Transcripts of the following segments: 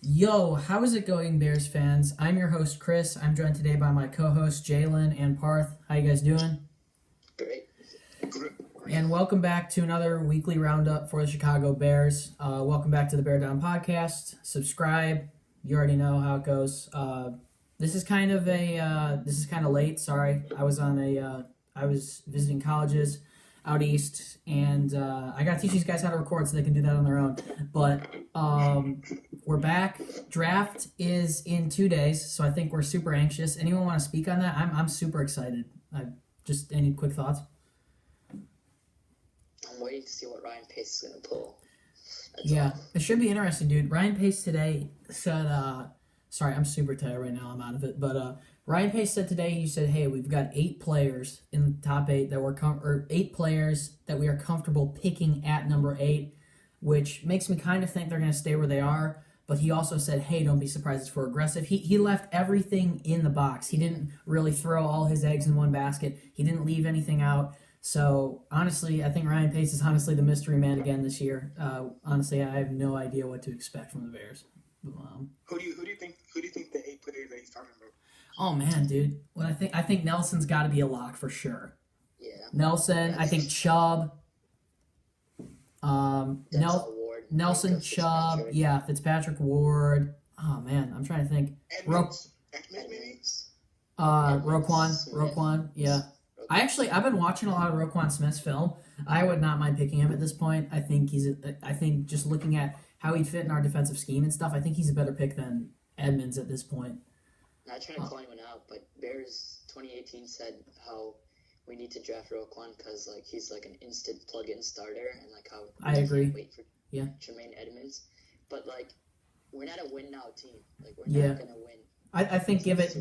Yo, how is it going, Bears fans? I'm your host, Chris. I'm joined today by my co-hosts, Jaylen and Parth. How you guys doing? Great. And welcome back to another weekly roundup for the Chicago Bears. Welcome back to the Bear Down Podcast. Subscribe. You already know how it goes. This is kind of late. Sorry, I was visiting colleges out east, and I got to teach these guys how to record so they can do that on their own. But we're back. Draft is in 2 days, so I think we're super anxious. Anyone want to speak on that? I'm super excited. Just any quick thoughts? I'm waiting to see what Ryan Pace is going to pull. It should be interesting, dude. Ryan Pace today said, sorry, I'm super tired right now. I'm out of it. But Ryan Pace said today, he said, hey, we've got 8 players in the top 8 that 8 players that we are comfortable picking at number 8, which makes me kind of think they're going to stay where they are. But he also said, hey, don't be surprised if we're aggressive. He left everything in the box. He didn't really throw all his eggs in one basket. He didn't leave anything out. So, honestly, I think Ryan Pace is honestly the mystery man again this year. Honestly, I have no idea what to expect from the Bears. Who do you think the 8 players that he's talking about? Oh man, dude. I think Nelson's got to be a lock for sure. Yeah. Nelson, I think Chubb. Nelson, Chubb, Fitzpatrick, Ward. Oh man, I'm trying to think. Edmonds, maybe. Roquan, yeah. I've been watching a lot of Roquan Smith's film. I would not mind picking him at this point. I think just looking at how he'd fit in our defensive scheme and stuff, I think he's a better pick than Edmonds at this point. Not trying to call anyone out, but Bears 2018 said how we need to draft Roquan because he's like an instant plug-in starter, and how I agree. Can't wait for Jermaine Edmonds, but we're not a win now team. We're not gonna win. I think give it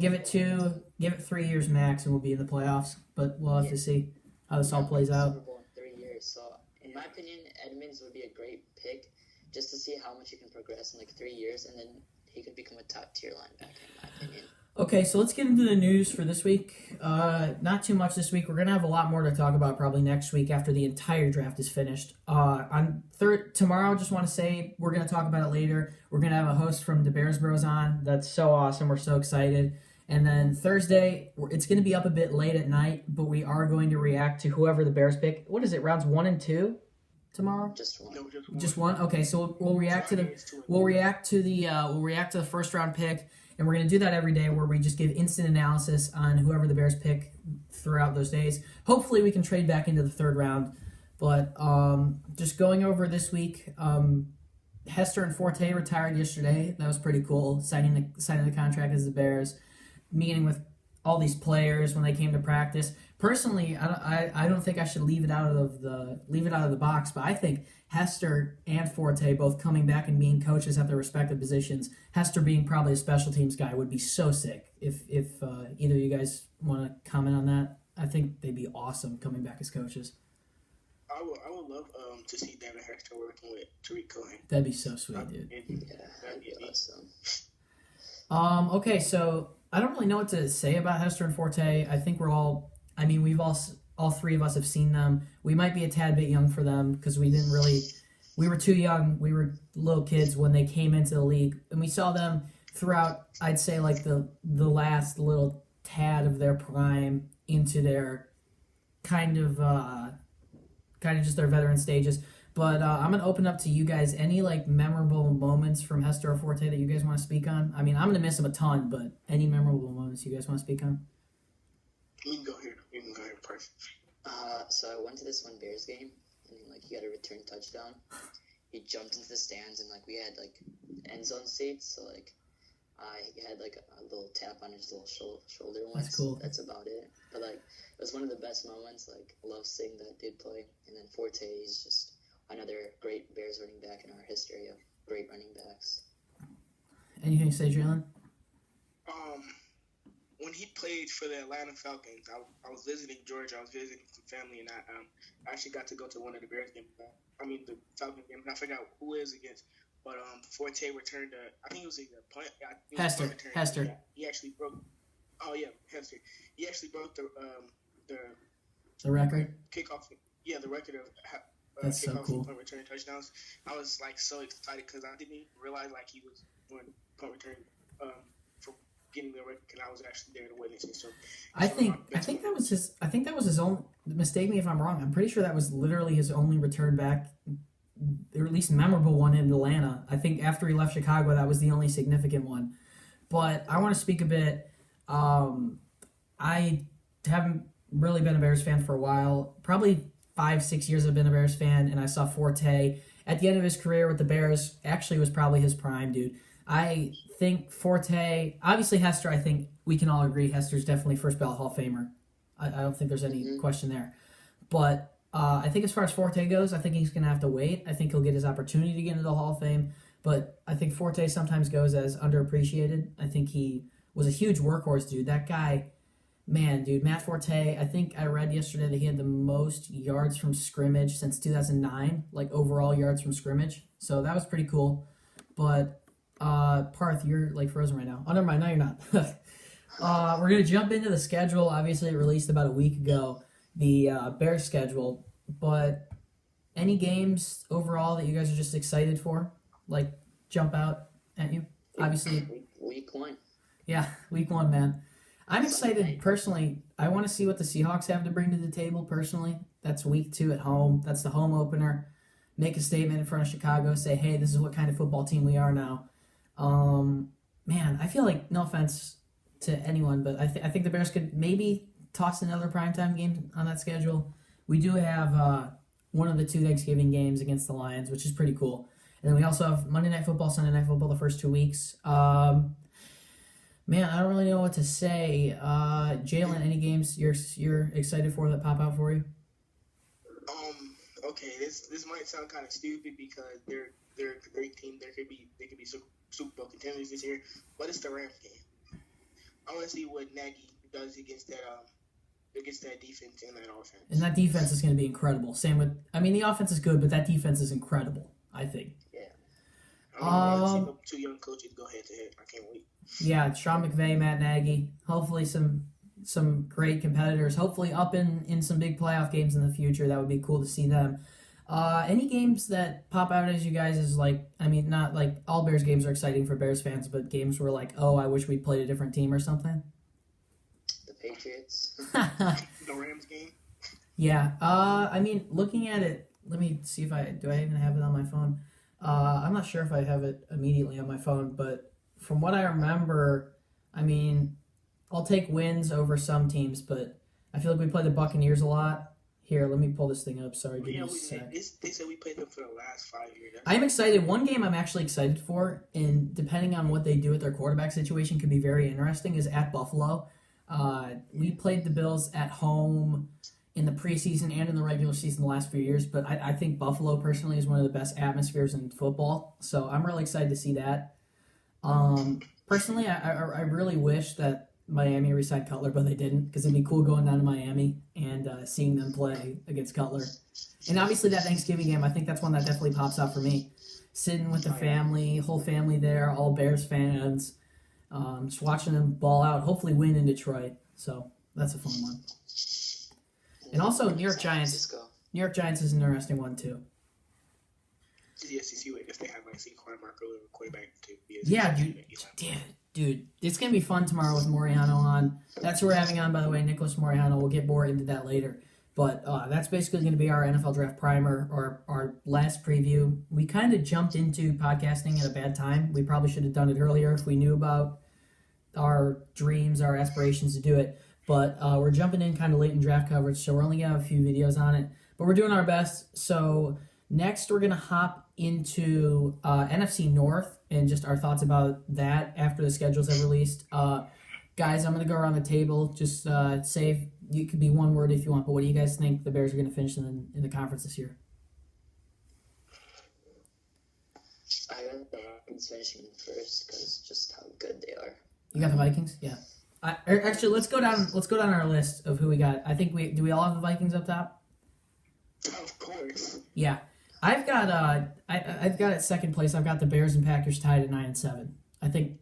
3 years max, and we'll be in the playoffs. But we'll have to see how this all plays out. Super Bowl in 3 years. So in my opinion, Edmonds would be a great pick just to see how much he can progress in 3 years, and then he could become a top tier linebacker in my opinion. Okay, so let's get into the news for this week. Not too much this week. We're gonna have a lot more to talk about probably next week after the entire draft is finished. Tomorrow, just want to say we're gonna talk about it later. We're gonna have a host from the Bears Bros on. That's so awesome. We're so excited. And then Thursday, it's gonna be up a bit late at night, but we are going to react to whoever the Bears pick. What is it? Rounds 1 and 2 tomorrow? Just one. No, Just one. Okay, so we'll react to the first round pick. And we're going to do that every day where we just give instant analysis on whoever the Bears pick throughout those days. Hopefully we can trade back into the third round. But just going over this week, Hester and Forte retired yesterday. That was pretty cool, signing the contract as the Bears, meeting with all these players when they came to practice. Personally, I don't think I should leave it out of the box, but I think Hester and Forte both coming back and being coaches at their respective positions. Hester being probably a special teams guy would be so sick. If either of you guys want to comment on that, I think they'd be awesome coming back as coaches. I would love to see David Hester working with Tariq Cohen. That'd be so sweet, dude. That'd be awesome. Okay, so I don't really know what to say about Hester and Forte. I think we've all three of us have seen them. We might be a tad bit young for them because we were too young. We were little kids when they came into the league, and we saw them throughout, I'd say, the last little tad of their prime into their kind of just their veteran stages. But I'm going to open up to you guys. Any memorable moments from Hester or Forte that you guys want to speak on? I mean, I'm going to miss them a ton, but any memorable moments you guys want to speak on? You can go here, Parth. So I went to this one Bears game, and he got a return touchdown. He jumped into the stands, and we had end zone seats, so I had a little tap on his little shoulder once. That's cool. That's about it. But it was one of the best moments. I love seeing that dude play. And then Forte is just another great Bears running back in our history of great running backs. Anything to say, Jaylen? When he played for the Atlanta Falcons, I was visiting Georgia. I was visiting some family, and I actually got to go to one of the Bears games. The Falcons games. I forgot who it was against, but Forte returned. I think it was a punt. Hester. Yeah, he actually broke. Oh yeah, Hester. He actually broke the record. Kickoff. Yeah, the record of That's so kickoffs cool. and punt return touchdowns. I was like so excited because I didn't even realize like he was doing punt return for getting the record, and I was actually there to witness it. So I think that was his. I think that was his own. Mistake me if I'm wrong. I'm pretty sure that was literally his only return back, or at least memorable one in Atlanta. I think after he left Chicago, that was the only significant one. But I want to speak a bit. I haven't really been a Bears fan for a while. Probably 5-6 years I've been a Bears fan, and I saw Forte at the end of his career with the Bears. Actually, was probably his prime, dude. I think Forte, obviously Hester, I think we can all agree Hester's definitely first ballot Hall of Famer. I don't think there's any question there. But I think as far as Forte goes, I think he's going to have to wait. I think he'll get his opportunity to get into the Hall of Fame. But I think Forte sometimes goes as underappreciated. I think he was a huge workhorse, dude. That guy, man, dude, Matt Forte, I think I read yesterday that he had the most yards from scrimmage since 2009, like overall yards from scrimmage. So that was pretty cool. But Parth, you're like frozen right now. Oh, never mind. No, you're not. We're going to jump into the schedule. Obviously, it released about a week ago, the Bears schedule. But any games overall that you guys are just excited for? Like, jump out at you? Obviously. Week 1. Yeah, week 1, man. I'm excited, personally. I want to see what the Seahawks have to bring to the table, personally. That's week 2 at home. That's the home opener. Make a statement in front of Chicago. Say, hey, this is what kind of football team we are now. Man, I feel like, no offense to anyone, but I think the Bears could maybe toss another primetime game on that schedule. We do have one of the 2 Thanksgiving games against the Lions, which is pretty cool. And then we also have Monday Night Football, Sunday Night Football the first 2 weeks. Man, I don't really know what to say. Jaylen, any games you're excited for that pop out for you? Okay, this might sound kind of stupid because they're a great team. They could be Super Bowl contenders this year, but it's the Rams game. I want to see what Nagy does against that defense and that offense. And that defense is going to be incredible. Same with, the offense is good, but that defense is incredible, I think. Yeah. I see the 2 young coaches go head to head. I can't wait. Yeah, Sean McVay, Matt Nagy. Hopefully some great competitors. Hopefully up in some big playoff games in the future. That would be cool to see them. Any games that pop out as you guys is like, not like all Bears games are exciting for Bears fans, but games where like, oh, I wish we played a different team or something? The Patriots. The Rams game. Yeah. Looking at it, let me see if do I even have it on my phone? I'm not sure if I have it immediately on my phone, but from what I remember, I'll take wins over some teams, but I feel like we play the Buccaneers a lot. Here, let me pull this thing up. Sorry, give me a sec. They said we played them for the last 5 years. I'm excited. One game I'm actually excited for, and depending on what they do with their quarterback situation, could be very interesting, is at Buffalo. We played the Bills at home in the preseason and in the regular season the last few years, but I think Buffalo personally is one of the best atmospheres in football, so I'm really excited to see that. Personally, I really wish that Miami re-signed Cutler, but they didn't, because it'd be cool going down to Miami and seeing them play against Cutler. And obviously that Thanksgiving game, I think that's one that definitely pops out for me. Sitting with the family, whole family there, all Bears fans, just watching them ball out, hopefully win in Detroit. So that's a fun one. And also New York Giants. New York Giants is an interesting one too. The SEC, I guess they have Saquon Barkley quarterback to be. Yeah, dude, it's gonna be fun tomorrow with Moriano on. That's who we're having on, by the way, Nicholas Moriano. We'll get more into that later. But that's basically going to be our NFL draft primer, or our last preview. We kind of jumped into podcasting at a bad time. We probably should have done it earlier if we knew about our dreams, our aspirations to do it. But we're jumping in kind of late in draft coverage, so we're only going to have a few videos on it. But we're doing our best. So next we're going to hop into NFC North and just our thoughts about that after the schedules have released. Guys, I'm going to go around the table. Just say, you could be one word if you want, but what do you guys think the Bears are going to finish in the conference this year? I got the Vikings finishing first because just how good they are. You got the Vikings? Yeah. Actually, let's go down our list of who we got. I think do we all have the Vikings up top? Of course. Yeah. I've got at second place. I've got the Bears and Packers tied at 9-7. I think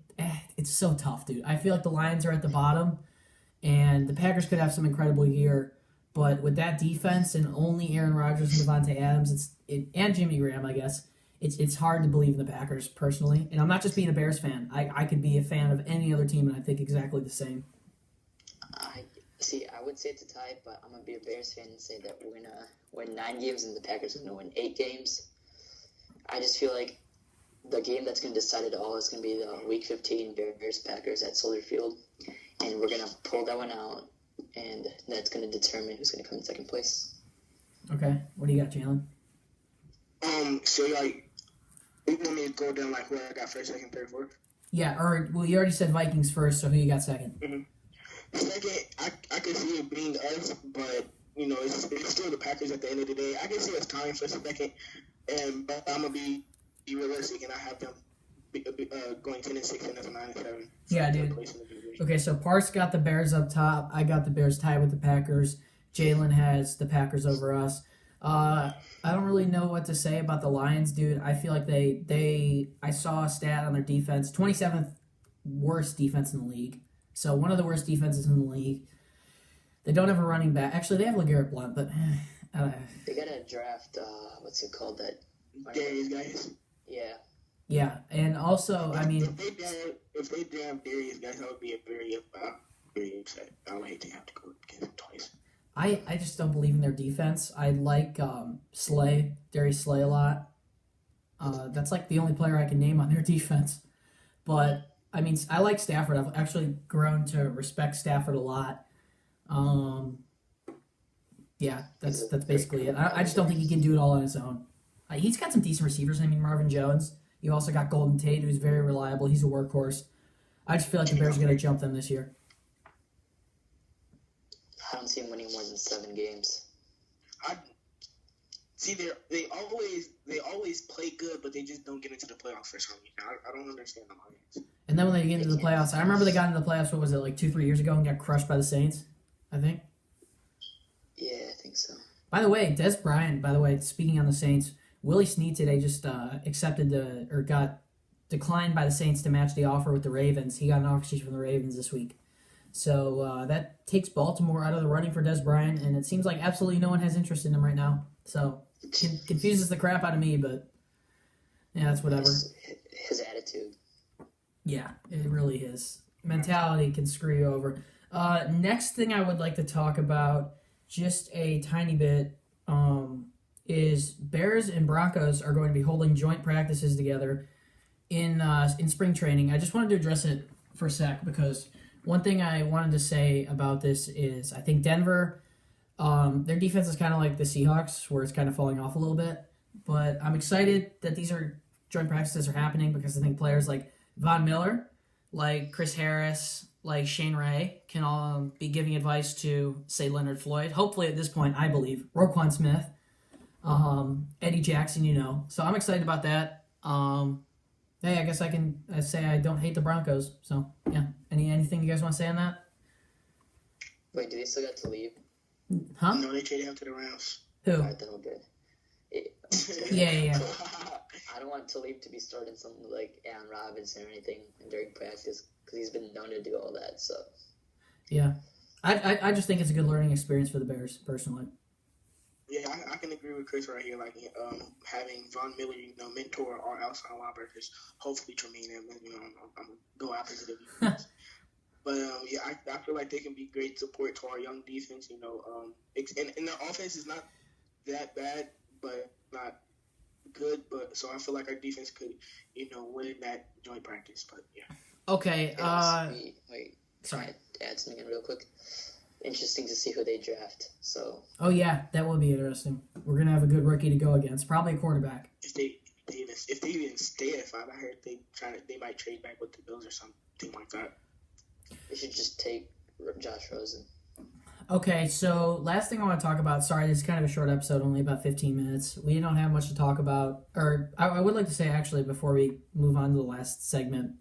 it's so tough, dude. I feel like the Lions are at the bottom, and the Packers could have some incredible year, But with that defense and only Aaron Rodgers and Devontae Adams, and Jimmy Graham, I guess, it's hard to believe in the Packers personally. And I'm not just being a Bears fan. I could be a fan of any other team, and I think exactly the same. I would say it's a tie, but I'm going to be a Bears fan and say that we're going to win 9 games and the Packers are going to win 8 games. I just feel like the game that's going to decide it all is going to be the Week 15 Bears-Packers at Soldier Field, and we're going to pull that one out, and that's going to determine who's going to come in second place. Okay, what do you got, Jaylen? So like, you want me to go down like where I got first, second, third, fourth? Yeah, you already said Vikings first, so who you got second? Mm-hmm. Second, I can see it being us, but it's still the Packers at the end of the day. I can see us tying for second, but I'm gonna be realistic, and I have them going 10-6 and that's 9-7. Yeah, dude. Okay, so Parth's got the Bears up top. I got the Bears tied with the Packers. Jaylen has the Packers over us. I don't really know what to say about the Lions, dude. I feel like I saw a stat on their defense, 27th worst defense in the league. So one of the worst defenses in the league. They don't have a running back. Actually, they have LeGarrette Blount, but they gotta draft. What's it called? That Darius guys. Yeah. Yeah, and also, I mean, if they draft Darius guys, I would be very upset. I would hate to have to go against them twice. I just don't believe in their defense. I like Darius Slay a lot. That's like the only player I can name on their defense. But I mean, I like Stafford. I've actually grown to respect Stafford a lot. Yeah, that's basically it. I just don't think he can do it all on his own. He's got some decent receivers. I mean, Marvin Jones. You also got Golden Tate, who's very reliable. He's a workhorse. I just feel like the Bears are going to jump them this year. I don't see him winning more than 7 games. They always play good, but they just don't get into the playoffs for some reason. I don't understand them. And then when they get into the playoffs, I remember they got into the playoffs. What was it, like 2-3 years ago, and got crushed by the Saints? I think. Yeah, I think so. By the way, Des Bryant. By the way, speaking on the Saints, Willie Snead today just got declined by the Saints to match the offer with the Ravens. He got an offer sheet from the Ravens this week. So that takes Baltimore out of the running for Des Bryant, and it seems like absolutely no one has interest in him right now. So confuses the crap out of me, but yeah, that's whatever. His attitude. Yeah, it really is. Mentality can screw you over. Next thing I would like to talk about, just a tiny bit, is Bears and Broncos are going to be holding joint practices together in spring training. I just wanted to address it for a sec because one thing I wanted to say about this is I think Denver, their defense is kind of like the Seahawks, where it's kind of falling off a little bit. But I'm excited that these joint practices are happening because I think players like Von Miller, like Chris Harris, like Shane Ray can all be giving advice to, say, Leonard Floyd. Hopefully at this point, I believe, Roquan Smith, Eddie Jackson, So I'm excited about that. Hey, I guess I can say I don't hate the Broncos. So, yeah. Anything you guys want to say on that? Wait, do they still got to leave? Huh? No, they traded him to the Rams. Who? All right, then we're good. Yeah. I don't want Talib to be starting something like Allen Robinson or anything during practice because he's been known to do all that. So. Yeah. I just think it's a good learning experience for the Bears, personally. Yeah, I can agree with Chris right here. Like having Von Miller, mentor our outside linebackers, hopefully Tremaine, and I'm gonna go after the defense. But yeah, I feel like they can be great support to our young defense. And their offense is not that bad, but not good. But so I feel like our defense could, win that joint practice. But yeah. Okay. Wait. Sorry. Can I add something in real quick? Interesting to see who they draft. So. Oh yeah, that will be interesting. We're gonna have a good rookie to go against, probably a quarterback. If they even stay at 5, I heard they might trade back with the Bills or something like that. They should just take Josh Rosen. Okay, so last thing I want to talk about. Sorry, this is kind of a short episode, only about 15 minutes. We don't have much to talk about. Or I would like to say actually before we move on to the last segment,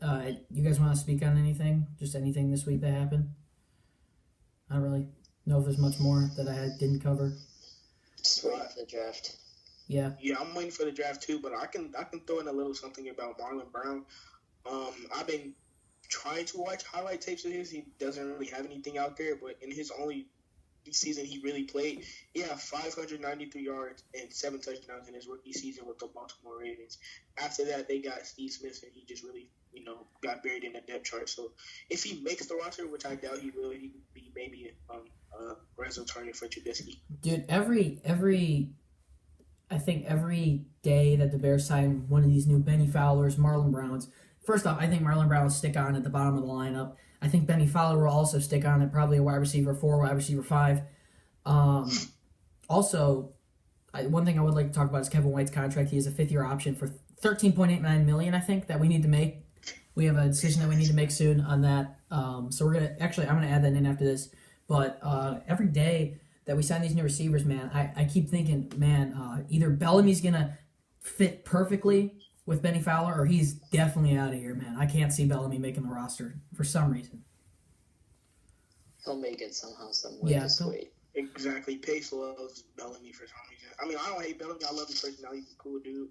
you guys want to speak on anything? Just anything this week that happened? I don't really know if there's much more that I didn't cover. Just waiting for the draft. Yeah. Yeah, I'm waiting for the draft too, but I can throw in a little something about Marlon Brown. I've been trying to watch highlight tapes of his. He doesn't really have anything out there, but in his only season he really played, he had 593 yards and 7 touchdowns in his rookie season with the Baltimore Ravens. After that, they got Steve Smith, and he just really, got buried in the depth chart. So if he makes the roster, which I doubt he will, he could be maybe a rental target for Trubisky. Dude, I think every day that the Bears sign one of these new Benny Fowlers, Marlon Browns, first off, I think Marlon Brown will stick on at the bottom of the lineup. I think Benny Fowler will also stick on at probably a wide receiver 4, wide receiver 5. Also, one thing I would like to talk about is Kevin White's contract. He has a 5th-year option for $13.89 million, I think, that we need to make. We have a decision that we need to make soon on that. So I'm going to add that in after this. But every day that we sign these new receivers, man, I keep thinking, man, either Bellamy's going to fit perfectly with Benny Fowler, or he's definitely out of here, man. I can't see Bellamy making the roster for some reason. He'll make it somehow, some way. Yeah, Just wait. Exactly. Pace loves Bellamy for some reason. I mean, I don't hate Bellamy. I love his personality. He's a cool dude.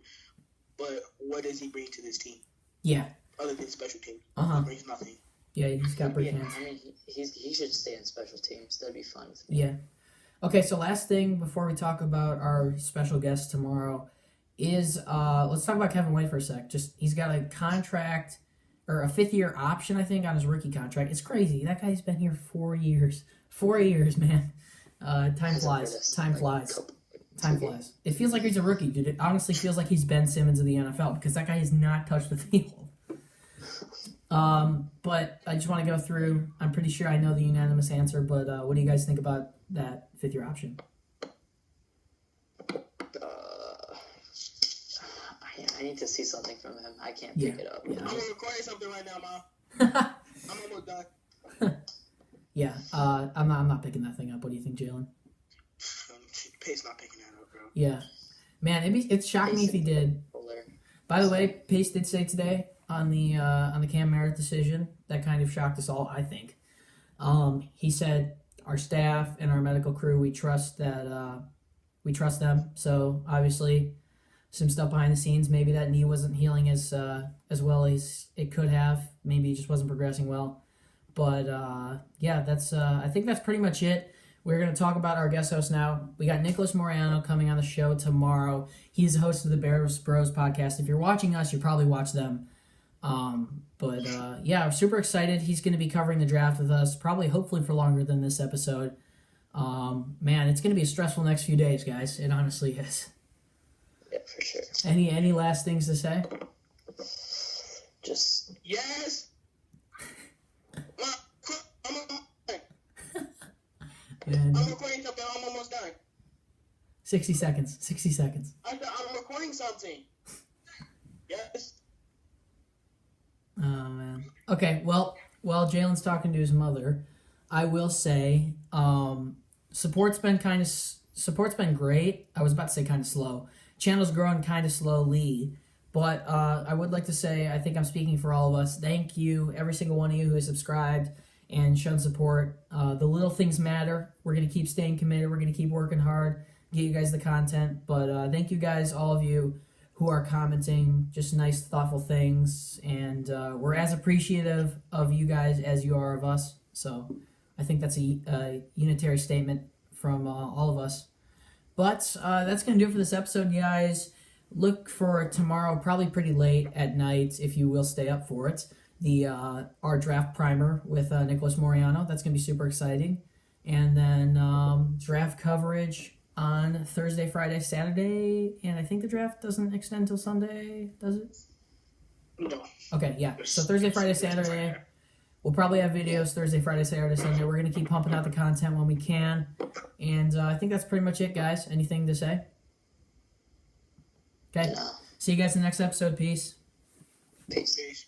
But what does he bring to this team? Yeah. Other than special teams. Uh-huh. He brings nothing. Yeah, he's got big hands. I mean, he should stay in special teams. That'd be fun. Yeah. Okay, so last thing before we talk about our special guest tomorrow is let's talk about Kevin White for a sec. Just he's got a contract or a 5th-year option, I think, on his rookie contract. It's crazy. That guy's been here 4 years. 4 years, man. Time flies. Time flies. Time flies. It feels like he's a rookie, dude. It honestly feels like he's Ben Simmons of the NFL because that guy has not touched the field. But I just want to go through. I'm pretty sure I know the unanimous answer, but what do you guys think about that 5th-year option? I need to see something from him. I can't pick it up. Yeah. I'm recording something right now, Mom. I'm almost done. Yeah, I'm not picking that thing up. What do you think, Jaylen? Pace not picking that up, bro. Yeah, man, it's shocking if he did. By the way, Pace did say today on the Cam Merritt decision that kind of shocked us all. I think he said our staff and our medical crew, we trust them. So obviously, some stuff behind the scenes. Maybe that knee wasn't healing as well as it could have. Maybe it just wasn't progressing well. But yeah, that's I think that's pretty much it. We're going to talk about our guest host now. We got Nicholas Moriano coming on the show tomorrow. He's the host of the Bears Bros podcast. If you're watching us, you probably watch them. But yeah, I'm super excited. He's going to be covering the draft with us, probably hopefully for longer than this episode. Man, it's going to be a stressful next few days, guys. It honestly is. Yeah, for sure. Any last things to say? Just yes. And I'm recording something. I'm almost done. 60 seconds. 60 seconds. I'm recording something. Yes. Oh man. Okay. Well, while Jaylen's talking to his mother, I will say, support's been great. I was about to say kind of slow. Channel's growing kind of slowly, but I would like to say I think I'm speaking for all of us. Thank you, every single one of you who has subscribed and shown support. The little things matter. We're gonna keep staying committed. We're gonna keep working hard, get you guys the content. But thank you guys, all of you who are commenting, just nice, thoughtful things, and we're as appreciative of you guys as you are of us. So I think that's a unitary statement from all of us. But that's going to do it for this episode, guys. Look for tomorrow, probably pretty late at night, if you will stay up for it, our draft primer with Nicholas Moriano. That's going to be super exciting. And then draft coverage on Thursday, Friday, Saturday, and I think the draft doesn't extend until Sunday, does it? No. Okay, yeah. So Thursday, Friday, Saturday. We'll probably have videos Thursday, Friday, Saturday, Sunday. We're going to keep pumping out the content when we can. And I think that's pretty much it, guys. Anything to say? Okay. no. See you guys in the next episode. Peace. Peace. Peace.